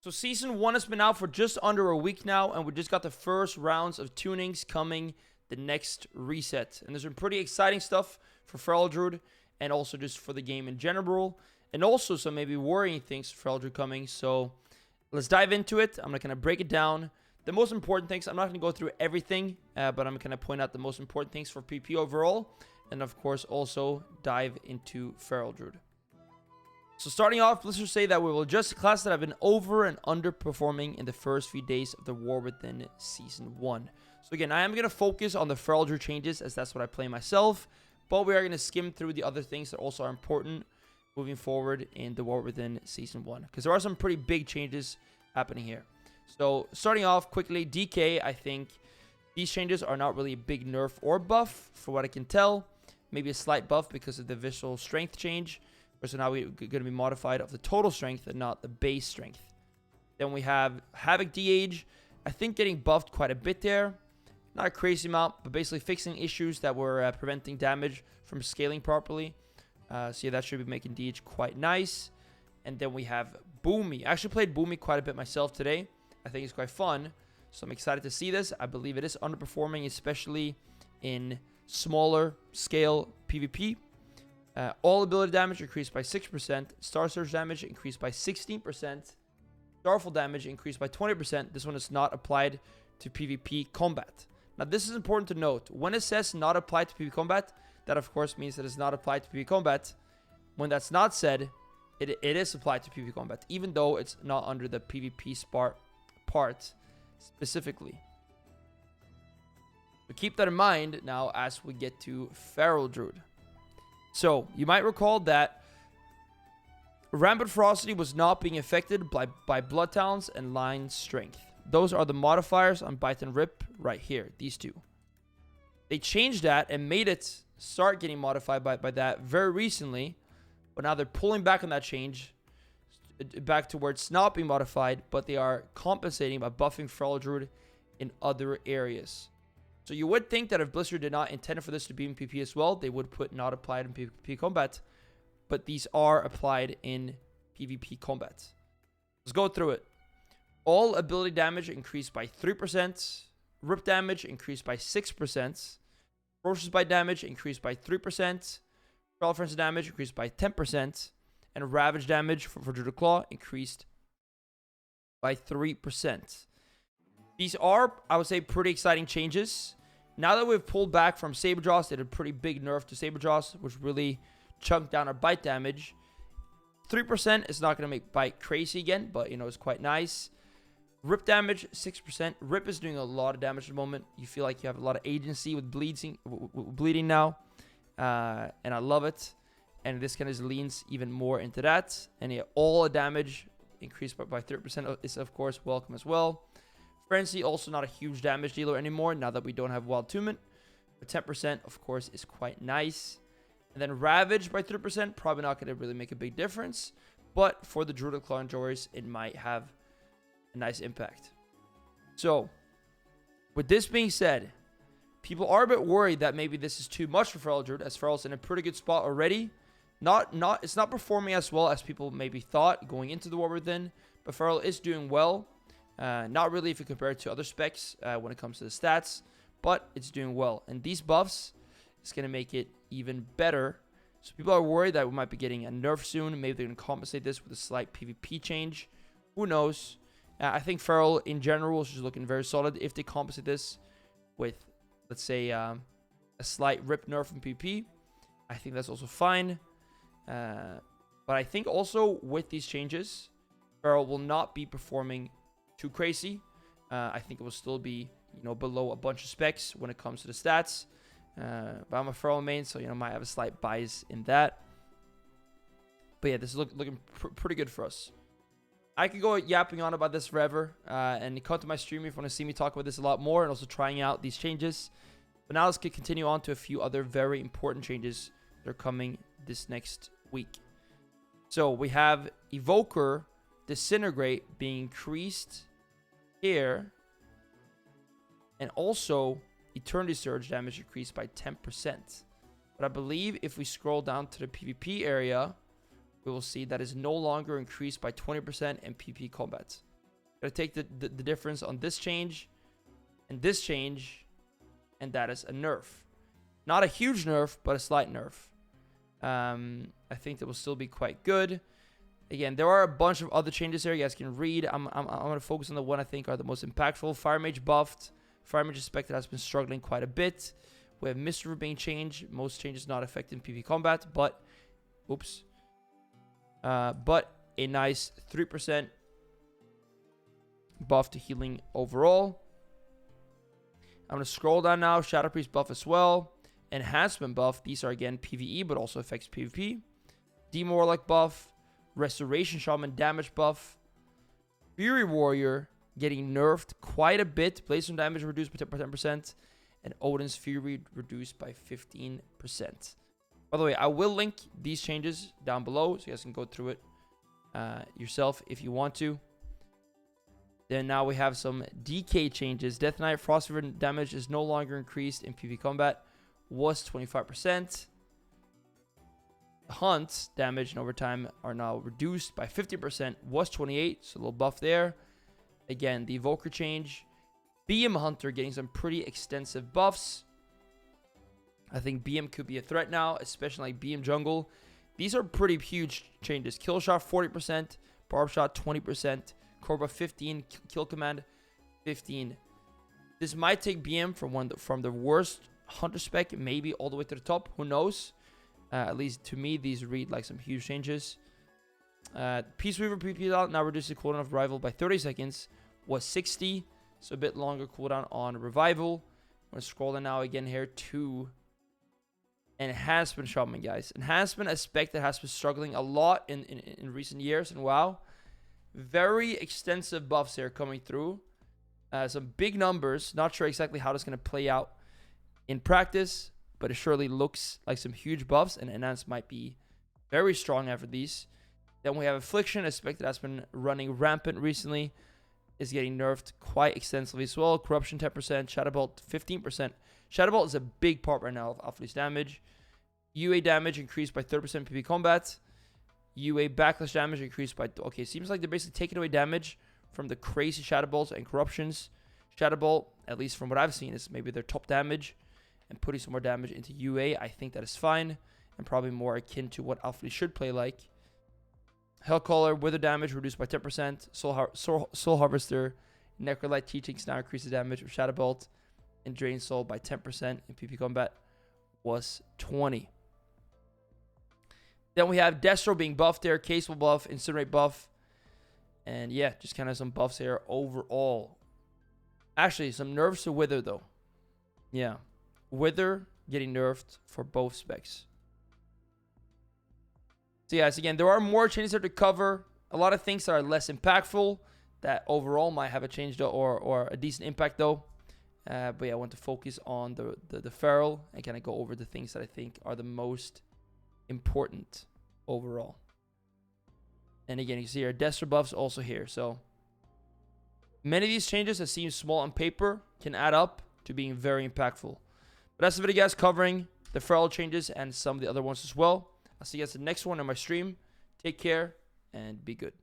So Season 1 has been out for just under a week now, and we just got the first rounds of tunings coming the next reset. And there's some pretty exciting stuff for Feral Druid, and also just for the game in general, and also some maybe worrying things for Feral Druid coming. So let's dive into it. I'm not going to break it down. The most important things, I'm not going to go through everything, but I'm going to point out the most important things for PP overall, and of course also dive into Feral Druid. So starting off, let's just say that we will adjust the classes that have been over and underperforming in the first few days of the War Within Season 1. So again, I am going to focus on the Feral Druid changes, as that's what I play myself, but we are going to skim through the other things that also are important moving forward in the War Within Season 1, because there are some pretty big changes happening here. So starting off quickly, DK, I think these changes are not really a big nerf or buff, for what I can tell. Maybe a slight buff because of the visual strength change. So now we're going to be modified of the total strength and not the base strength. Then we have Havoc de-age. I think getting buffed quite a bit there. Not a crazy amount, but basically fixing issues that were preventing damage from scaling properly. So yeah, that should be making de-age quite nice. And then we have Boomy. I actually played Boomy quite a bit myself today. I think it's quite fun. So I'm excited to see this. I believe it is underperforming, especially in smaller scale PvP. All ability damage increased by 6%. Star Surge damage increased by 16%. Starfall damage increased by 20%. This one is not applied to PvP combat. Now, this is important to note. When it says not applied to PvP combat, that of course means that it's not applied to PvP combat. When that's not said, it is applied to PvP combat, even though it's not under the PvP part specifically. But keep that in mind now as we get to Feral Druid. So, you might recall that Rampant Ferocity was not being affected by Blood Talents and Line Strength. Those are the modifiers on Bite and Rip right here, these two. They changed that and made it start getting modified by that very recently, but now they're pulling back on that change back to where it's not being modified, but they are compensating by buffing Feral Druid in other areas. So you would think that if Blizzard did not intend for this to be in PP as well, they would put not applied in PvP combat. But these are applied in PvP combat. Let's go through it. All ability damage increased by 3%. Rip damage increased by 6%. Ferocious Bite damage increased by 3%. Feral Frenzy damage increased by 10%. And Ravage damage for Druid Claw increased by 3%. These are, I would say, pretty exciting changes. Now that we've pulled back from Saber Jaws, they did a pretty big nerf to Saber Jaws, which really chunked down our bite damage. 3% is not going to make bite crazy again, but, you know, it's quite nice. Rip damage, 6%. Rip is doing a lot of damage at the moment. You feel like you have a lot of agency with bleeding now. And I love it. And this kind of leans even more into that. And yeah, all the damage increased by 3% is, of course, welcome as well. Frenzy, also not a huge damage dealer anymore now that we don't have Wild Attunement. But 10%, of course, is quite nice. And then Ravage by 3%, probably not going to really make a big difference. But for the Druid Claw enjoyers, it might have a nice impact. So, with this being said, people are a bit worried that maybe this is too much for Feral Druid, as Feral's in a pretty good spot already. It's not performing as well as people maybe thought going into the War Within, but Feral is doing well. Not really if you compare it to other specs when it comes to the stats, but it's doing well. And these buffs is going to make it even better. So people are worried that we might be getting a nerf soon. Maybe they're going to compensate this with a slight PvP change. Who knows? I think Feral in general is just looking very solid. If they compensate this with, let's say, a slight rip nerf in PvP, I think that's also fine. But I think also with these changes, Feral will not be performing too crazy. I think it will still be, you know, below a bunch of specs when it comes to the stats. But I'm a Feral main, so, you know, might have a slight bias in that. But yeah, this is looking pretty good for us. I could go yapping on about this forever, and come to my stream if you want to see me talk about this a lot more, and also trying out these changes. But now let's continue on to a few other very important changes that are coming this next week. So we have Evoker Disintegrate being increased here, and also Eternity Surge damage increased by 10%. But I believe if we scroll down to the PvP area, we will see that is no longer increased by 20% in PvP combat. Gotta take the difference on this change and this change, and that is a nerf. Not a huge nerf, but a slight nerf. I think that will still be quite good. Again, there are a bunch of other changes here you guys can read. I'm going to focus on the one I think are the most impactful. Fire Mage buffed. Fire Mage Spectre has been struggling quite a bit. We have Mist River being changed. Most changes not affecting PvP combat, but but a nice 3% buff to healing overall. I'm going to scroll down now. Shadow Priest buff as well. Enhancement buff. These are again PvE, but also affects PvP. Demon Warlock buff. Restoration Shaman damage buff. Fury Warrior getting nerfed quite a bit. Blaze damage reduced by 10%. And Odin's Fury reduced by 15%. By the way, I will link these changes down below so you guys can go through it yourself if you want to. Then now we have some DK changes. Death Knight Frost River damage is no longer increased in PvP combat. Was 25%. Hunt damage and overtime are now reduced by 50%. Was 28, so a little buff there. Again, the Evoker change. BM Hunter getting some pretty extensive buffs. I think BM could be a threat now, especially like BM Jungle. These are pretty huge changes. Kill Shot 40%, Barb Shot 20%, Cobra 15, Kill Command 15. This might take BM from the worst Hunter spec, maybe all the way to the top. Who knows? At least to me, these read like some huge changes. Peace Weaver PP now reduces the cooldown of Revival by 30 seconds. Was 60, so a bit longer cooldown on Revival. I'm going to scroll down now again here to Enhancement Shaman, guys. Enhancement, a spec that has been struggling a lot in recent years. And wow, very extensive buffs here coming through. Some big numbers. Not sure exactly how this is going to play out in practice, but it surely looks like some huge buffs, and Enhance might be very strong after these. Then we have Affliction, a spec that has been running rampant recently, is getting nerfed quite extensively as well. Corruption 10%, Shadowbolt 15%. Shadowbolt is a big part right now of off-release damage. UA damage increased by 30% PvP combat. UA backlash damage increased by... Okay, seems like they're basically taking away damage from the crazy Shadowbolts and Corruptions. Shadowbolt, at least from what I've seen, is maybe their top damage. And putting some more damage into UA, I think that is fine. And probably more akin to what Alpha should play like. Hellcaller, Wither damage reduced by 10%. Soul Harvester, Necrolite Teachings now increases damage with Shadowbolt. And Drain Soul by 10% in PvP combat was 20. Then we have Destro being buffed there. Casewell buff, Incinerate buff. And yeah, just kind of some buffs here overall. Actually, some nerfs to Wither though. Yeah. Wither getting nerfed for both specs. So yes, again, there are more changes there to cover. A lot of things that are less impactful that overall might have a change though, or a decent impact though. But yeah, I want to focus on the Feral and kind of go over the things that I think are the most important overall. And again, you can see our Destro buffs also here. So many of these changes that seem small on paper can add up to being very impactful. But that's the video, guys, covering the Feral changes and some of the other ones as well. I'll see you guys in the next one on my stream. Take care and be good.